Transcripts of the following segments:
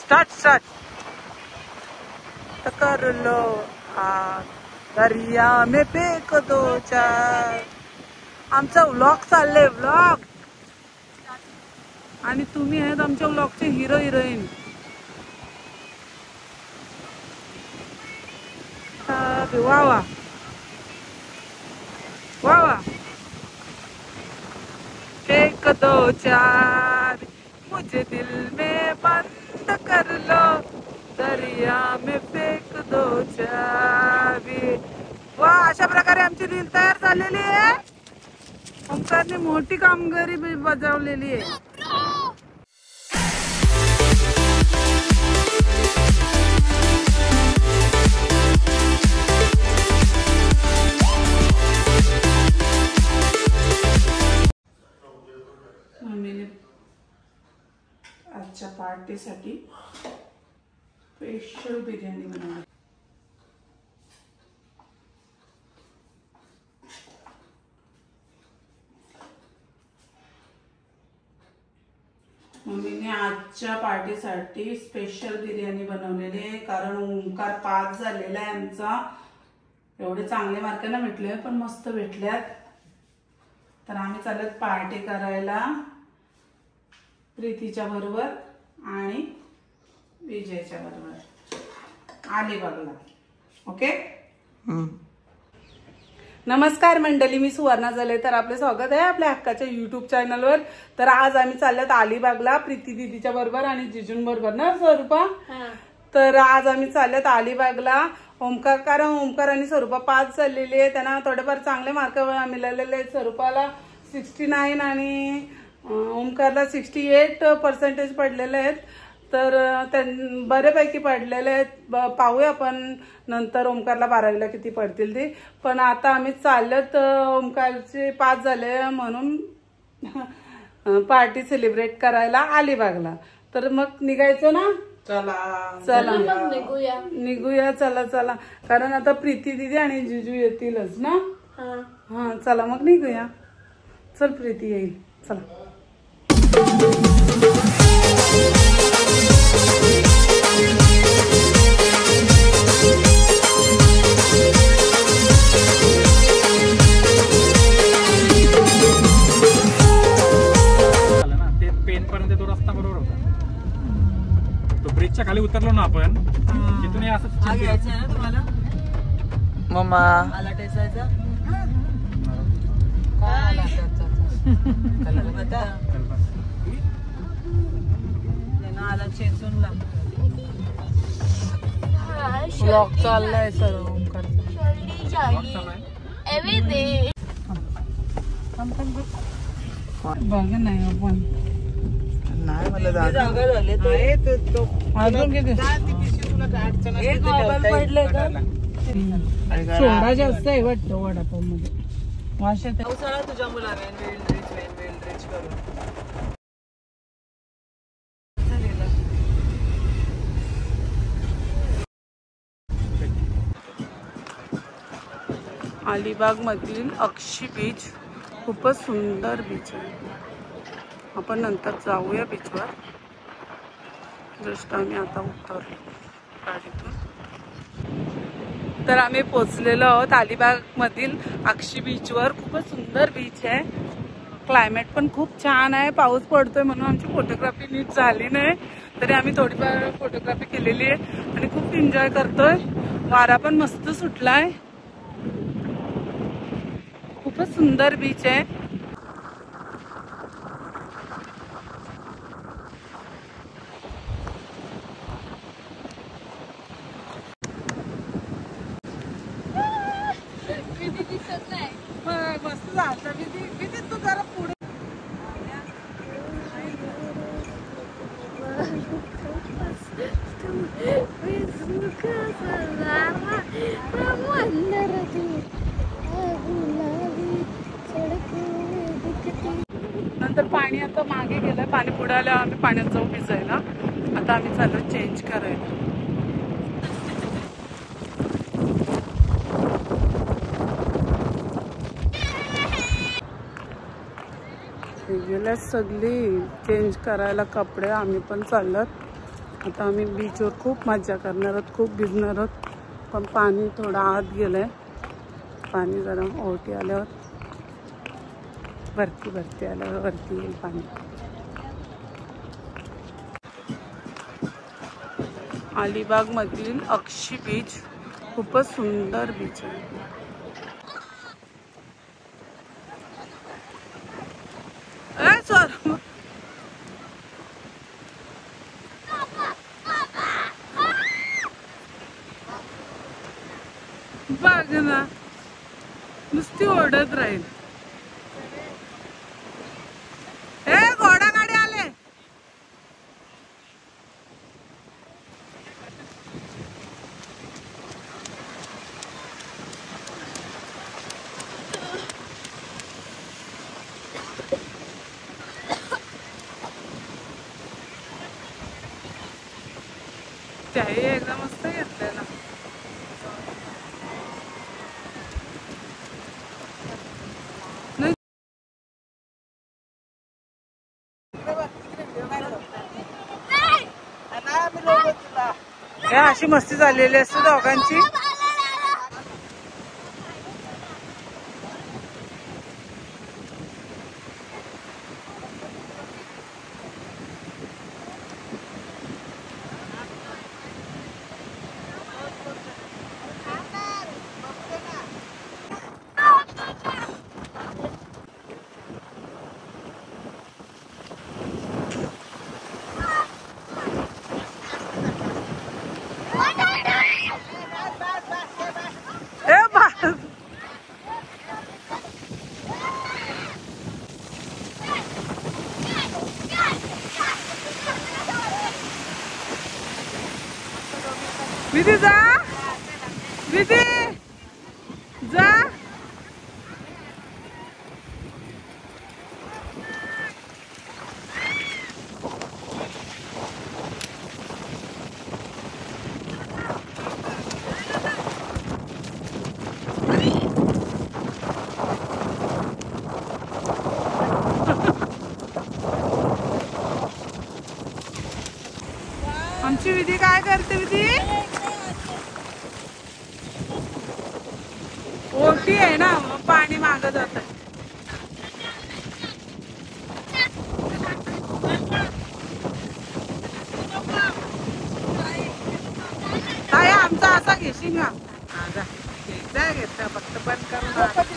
Start तो कर low दरिया में फेक दो चार। आमचा व्लॉग चालले व्लॉग आणि तुम्ही आहेत आमच्या व्लॉगचे हिरो हिरोईन। वा वा वा वा फेक दो चार मुझे दिल में बंद कर लो दरिया में फेक दो चाबी। वा अशा प्रकारे आमची रील तयार झालेली आहे। ओमकारने मोठी कामगिरी बजावलेली आहे। मम्मीने आजच्या पार्टीसाठी स्पेशल बिर्याणी बनवली। मम्मीने आजच्या पार्टीसाठी स्पेशल बिर्याणी बनवलेली आहे, कारण ओमकार पास झालेला आहे आमचा। एवढे चांगले मार्क ना भेटले पण मस्त भेटल्यात, तर आम्ही चालत पार्टी करायला प्रीतीच्या बरोबर आणि विजयच्या बरोबर अलिबागला। ओके नमस्कार मंडळी, मी सुवर्णा झाले, तर आपले स्वागत आहे आपल्या हक्काच्या युट्यूब चॅनलवर। तर आज आम्ही चाललोत अलिबागला प्रीती दीदीच्या बरोबर आणि जिजून बरोबर ना स्वरूपा। तर आज आम्ही चाललोत अलिबागला। ओमकार कारण ओमकार आणि स्वरूपा पास झालेली आहे, त्यांना थोडेफार चांगले मार्क मिळालेले आहेत। स्वरूपाला 69 आणि ओमकारला 68% पडलेले आहेत, तर बऱ्यापैकी पडलेले आहेत। पाहूया आपण नंतर ओमकारला 12वीला किती पडतील ते। पण आता आम्ही चालत ओमकारचे पास झाले म्हणून पार्टी सेलिब्रेट करायला अलिबागला। तर मग निघायचं ना? चला निघूया चला कारण आता प्रीती दीदी आणि जिजू येतीलच ना। हा चला मग निघूया। चल प्रीती येईल, चला। ते पेन पर्यंत तो रस्ता बरोबर होता, तो ब्रिजच्या खाली उतरलो ना आपण तिथून असं घ्यायचं ना तुम्हाला। मम्मा आला टेसायचा आला चेचूनला व्लॉग चाललाय सर ओमकार। बघ नाही आपण नाही मला जागा झाले अजून किती पडले का सोडा जास्त आहे वाटतं वडापाव मध्ये। वाशात तुझ्या मुलाने करून अलिबाग मधील अक्षी बीच खूपच सुंदर बीच आहे। आपण नंतर जाऊया बीचवर। जस्ट आम्ही आता उतरलो गाडीतून, तर आम्ही पोचलेलो आहोत अलिबाग मधील अक्षी बीचवर। खूपच सुंदर बीच आहे, क्लायमेट पण खूप छान आहे। पाऊस पडतोय म्हणून आमची फोटोग्राफी नीट झाली नाही, तरी आम्ही थोडीफार फोटोग्राफी केलेली आहे आणि खूप एन्जॉय करतोय। वारा पण मस्त सुटलाय, खूपच सुंदर बीच आहे। मस्त झालं किती तू जरा पुढे नंतर पाणी आता मागे गेलं, पाणी पुढे आल्यावर आम्ही पाण्यात जाऊ भिजायला। आता आम्ही चाललो चेंज करायला। गेल्या सगळी चेंज करायला कपडे, आम्ही पण चाललोत आता आम्ही बीचवर खूप मजा करणार आहोत, खूप भिजणार आहोत. पण पाणी थोडं आत गेलंय. पाणी जरा ओटी आल्यावर वरती आल्यावर वरती येईल पाणी. अलिबाग मधील अक्षी बीच खूपच सुंदर बीच आहे. बघ ना, नुसती ओढत राहील. घोडा गाडी आले. त्याही एकदम मस्त घेतलेला. अशी मस्ती झालेली असते दोघांची. विधी जा, विधी जा. आमची विधी काय करते? विधी ओटी आहे ना, मग पाणी मागं जात. काय आमचा असा घेशील ना, घेतला फक्त बंद करून.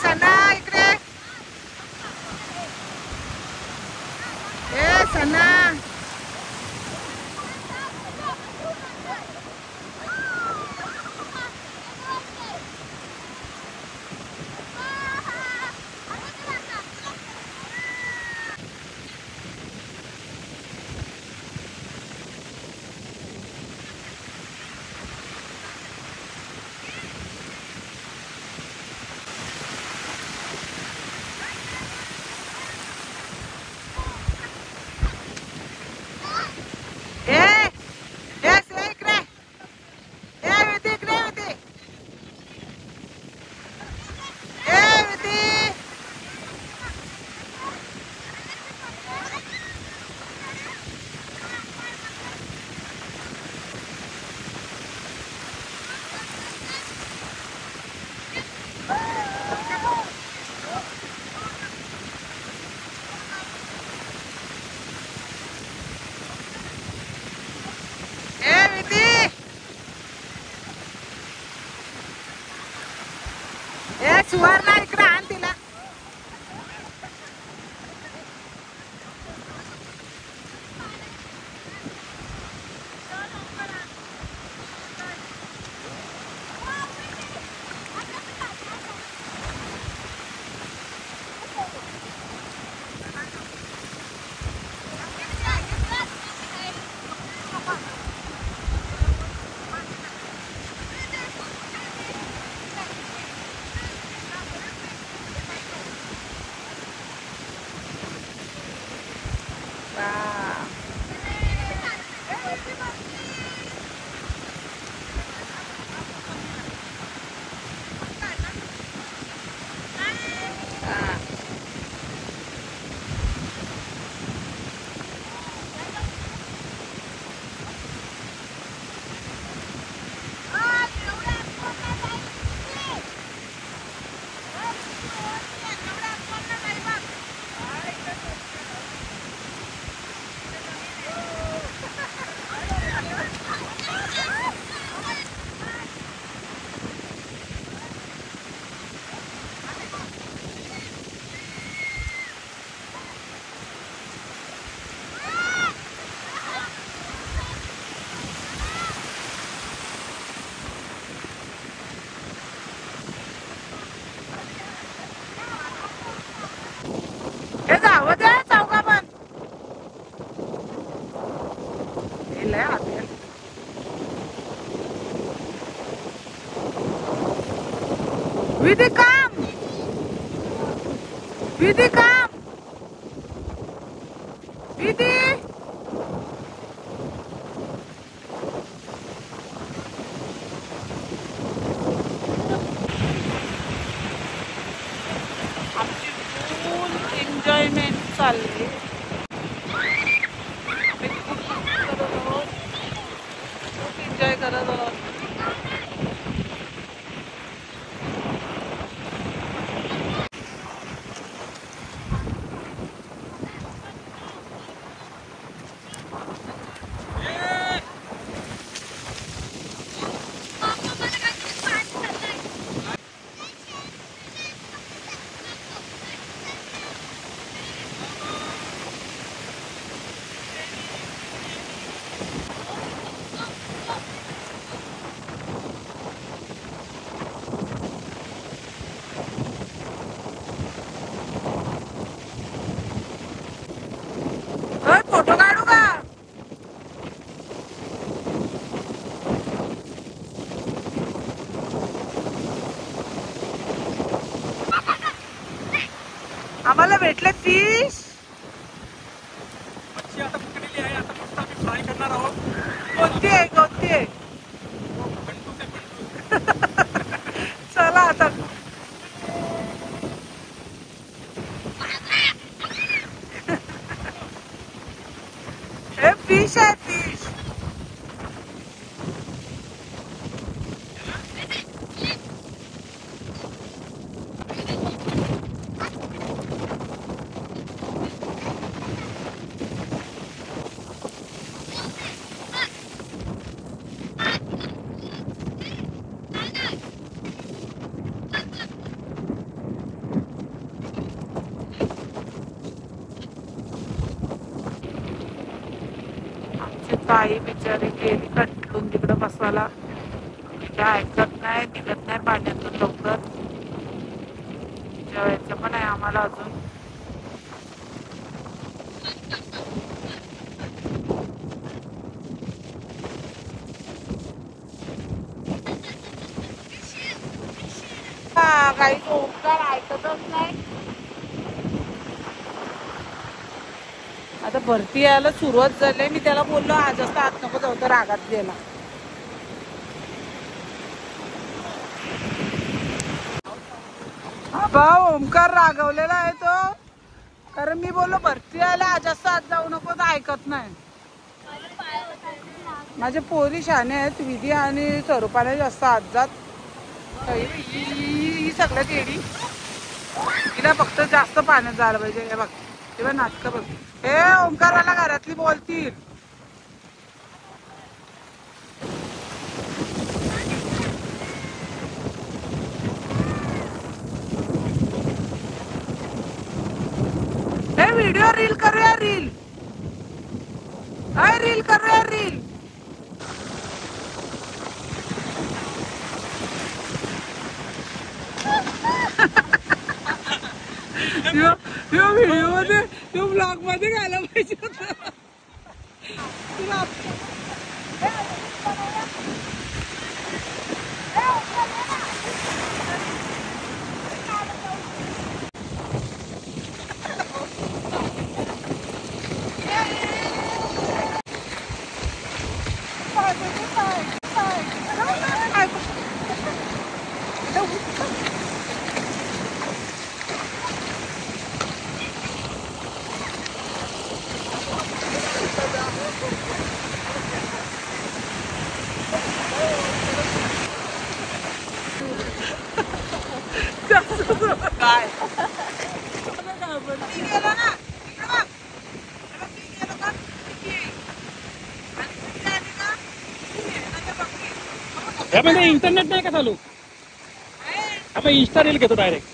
सना इकडे. सना सुवर्णा इकडे आण तिला. विधी काम विधी काम विधी आमची फुल एन्जॉयमेंट चालली. आम्ही खूप एन्जॉय करत आहोत. फोटो काढू का? आम्हाला भेटले फिश. मच्छी आता पकडलेली आहे. आता फक्त आम्ही फ्राय करणार आहोत. कोणती आहे कोणती आहे? बंटूस आहे, बंटूस. चला आता. हे फिश आहे फिश. ताई बिचारी गेली कंटळून तिकडे बसवायला. काय ऐकत नाही निघत नाही पाण्यातून लवकर. जेवायचं पण आहे आम्हाला अजून. काही ओंकार ऐकतच नाही. आता भरती यायला सुरुवात झाली. मी त्याला बोललो आज असं आत नको जाऊ, तर रागात गेला. बा ओंकार रागवलेला आहे तो, कारण मी बोललो भरती यायला आज असं आत जाऊ नको, तर ऐकत नाही. माझे पोरी शाने आहेत. विधी आणि स्वरूपाने जास्त आत जात. ही सगळ्यात येडी. तिला फक्त जास्त पाण्यात जायला पाहिजे. हे बघ तेव्हा नाटकं बघ. हे ओंकाराला घरातली बोलतील. हे व्हिडिओ रील करूया रील. हाय रील करूया रील. व्हिडिओ मध्ये ब्लॉग मध्ये घायला पाहिजे होतं. काय यामध्ये इंटरनेट नाही का चालू? आपण इंस्टा रील घेतो डायरेक्ट.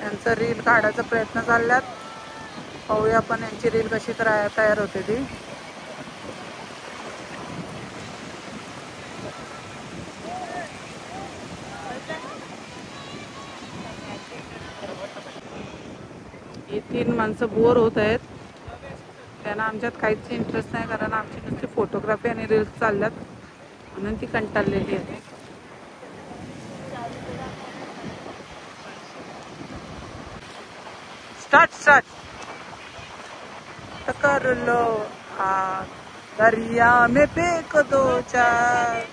यांचा रील काढायचा प्रयत्न चालल्यात. पाहूया आपण यांची रील कशी तयार होते ती. ही 3 माणसं बोर होत आहेत. त्यांना आमच्यात काहीच इंटरेस्ट नाही, कारण आमची नुसती फोटोग्राफी आणि रील्स चालल्यात म्हणून ती कंटाळलेली आहे. स्टार्ट कर लो दरिया में फेक दो चार.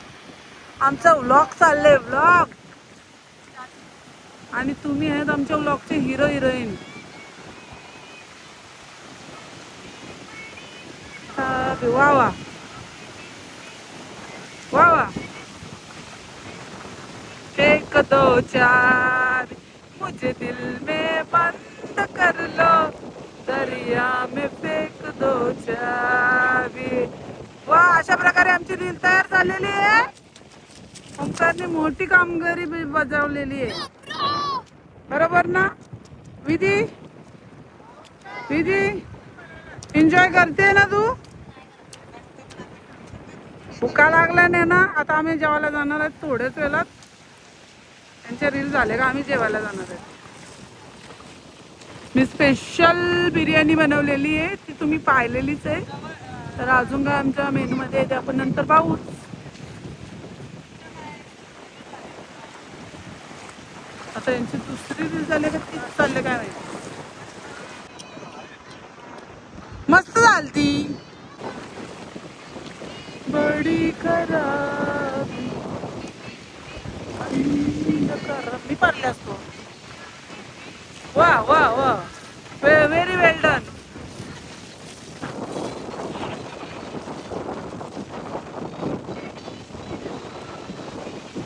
आमचा व्लॉग चालले व्लॉग आणि तुम्ही आहेत आमच्या व्लॉगचे हिरो हिरोईन. वा वा वा वा. फेक दो चार मुझे दिल में बंद कर लो दरिया में फेक दो चाबी. वा अशा प्रकारे आमची रील तयार झालेली आहे. ओंकारने मोठी कामगिरी बजावलेली आहे. बरोबर ना विधी? एन्जॉय करते ना तू? भुका लागला नाही ना? आता आम्ही जेवायला जाणार आहेत थोड्याच वेळात. त्यांच्या रील झाले का आम्ही जेवायला जाणार आहे. मी स्पेशल बिर्याणी बनवलेली आहे ती तुम्ही पाहिलेलीच आहे. तर अजून काय आमच्या मेनू मध्ये आहे ते आपण नंतर पाहू. आता यांची दुसरी रील झाली का तीच चालले काय माहिती. मस्त झालती. बडी खराब मी पारले असतो. वा वा वा व्हेरी वेल डन.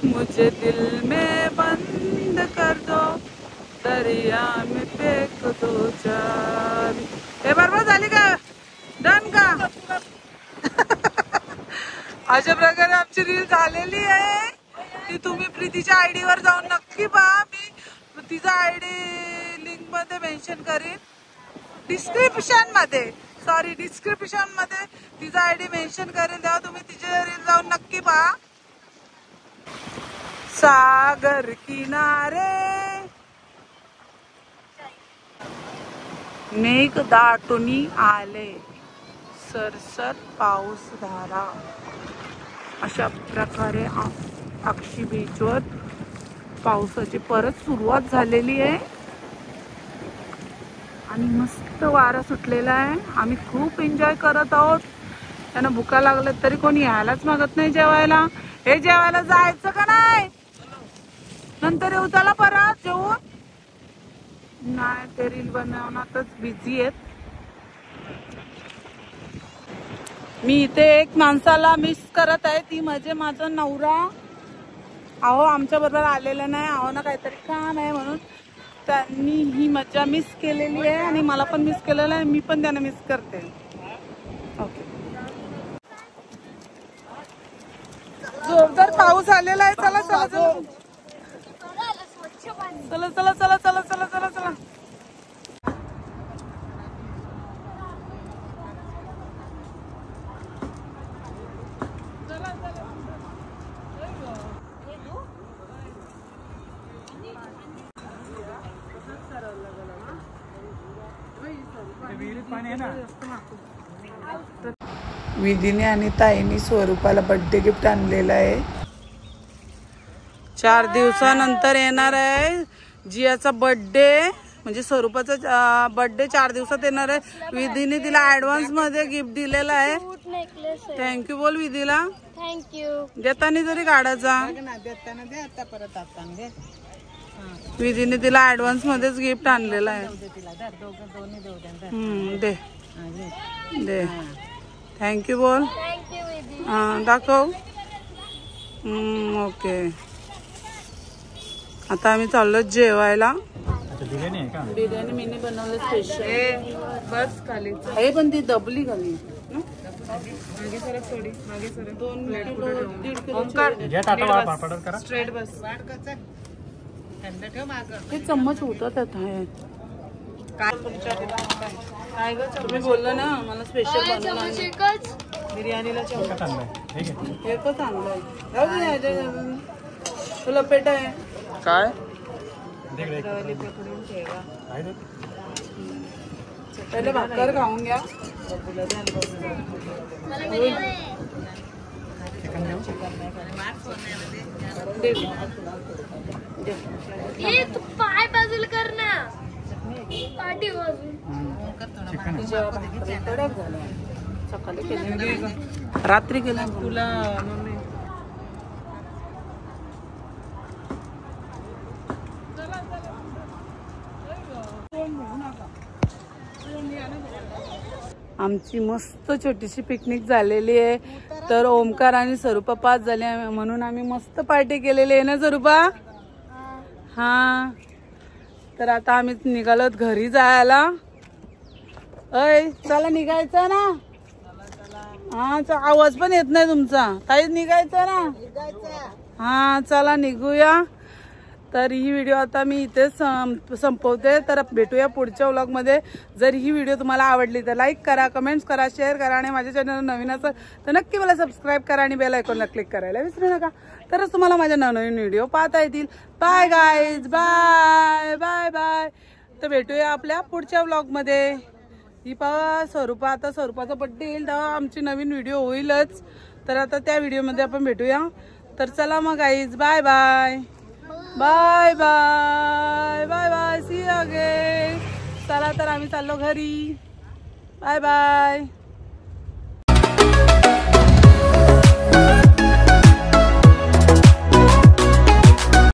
मुझे दिल में बंद कर दो दरिया में फेक दो चाबी. हे बरोबर झाली का? डन का? अशा प्रकारे आमची रील झालेली आहे. ती तुम्ही प्रीतीच्या आयडी वर जाऊन नक्की पहा. मी तिचा आयडी लिंक मध्ये मेन्शन करीन डिस्क्रिप्शन मध्ये तिचा आयडी मेन्शन करेन. तेव्हा तुम्ही तिच्या रील जाऊन नक्की पहा. सागर किनारे मेघ दाटुनी आले सरसर पाऊस धारा. अशा प्रकारे अक्षी बीचवर पावसाची परत सुरुवात झालेली आहे आणि मस्त वारा सुटलेला आहे. आम्ही खूप एन्जॉय करत आहोत. त्यांना भुका लागल्या तरी कोणी यायलाच मागत नाही जेवायला. हे जेवायला जायचं का नाही? नंतर येऊ चला परत जेवून. नाही ते रील बनवण्यातच बिझी आहेत. मी इथे एक माणसाला मिस करत आहे. ती म्हणजे माझा नवरा. अहो आमच्या बरोबर आलेला नाही. अहो ना काहीतरी काम आहे म्हणून त्यांनी ही मजा मिस केलेली आहे आणि मला पण मिस केलेलं आहे. मी पण त्यांना मिस करते. ओके जोरदार पाऊस आलेला आहे. चला चला चला चला चला चला चला चला चला चला. विधीने आणि ताईने स्वरूपाला बर्थडे गिफ्ट आणलेलं आहे. 4 दिवसानंतर येणार आहे जियाचा बर्थडे. म्हणजे स्वरूपाचा बर्थडे 4 दिवसात येणार आहे. विधीने तिला ऍडव्हान्स मध्ये गिफ्ट दिलेलं आहे. थँक्यू बोल विधीला. थँक्यू. देताना जरी काढायचा. विधीने तिला ऍडव्हान्स मध्येच गिफ्ट आणलेलं आहे. दे दे थँक्यू बोल. हा दाखव. ओके आता आम्ही चाललो जेवायला. बिर्याणी मीने बनवलं स्पेशल. बस खाली आहे पण ती दबली खाली. मागे सरक थोडी मागे सरक. 2 किलो 1.5 किलो स्ट्रेट बस. ते चम्मच होतं त्यात आहे. काय ग तुम्ही बोललं ना मला स्पेशल बनवलं. बिर्याणीला चम्मच एकच आणलंय. तुला पेट आहे काय? पहिले भाकर खाऊन घ्या. तू पाय बाजूला कर ना. रात्री केला तुला मम्मी आमची मस्त छोटीशी पिकनिक झालेली आहे. तर ओमकार आणि स्वरूपा पास झाले म्हणून आम्ही मस्त पार्टी केलेली आहे ना स्वरूपा. हा तर आता आम्ही निघालोत घरी जायला. अय चला निघायचं ना. हा आवाज पण येत नाही तुमचा. काहीच निघायचं ना. हा चला निघूया. तर ही व्हिडिओ आता मी इथेच संपवते. तर भेटूया पुढच्या व्लॉग मध्ये. जर ही व्हिडिओ तुम्हाला आवडली तर लाईक करा, कमेंट्स करा, शेअर करा आणि माझ्या चॅनल नवीन असेल तर नक्की मला सबस्क्राईब करा आणि बेल आयकॉनला क्लिक करायला विसरू नका. तरच तुम्हाला माझ्या नवनवीन व्हिडिओ पाहता येतील. Bye guys, bye bye bye. तर भेटूया आपल्या पुढच्या व्लॉग मध्ये. ही पहा स्वरूपा, आता स्वरूपाचा बड्डे येईल तेव्हा आमची नवीन व्हिडिओ होईलच. तर आता त्या व्हिडिओमध्ये आपण भेटूया. तर चला मग guys, bye bye bye bye bye bye. See you again. चला तर आम्ही चाललो घरी. Bye bye.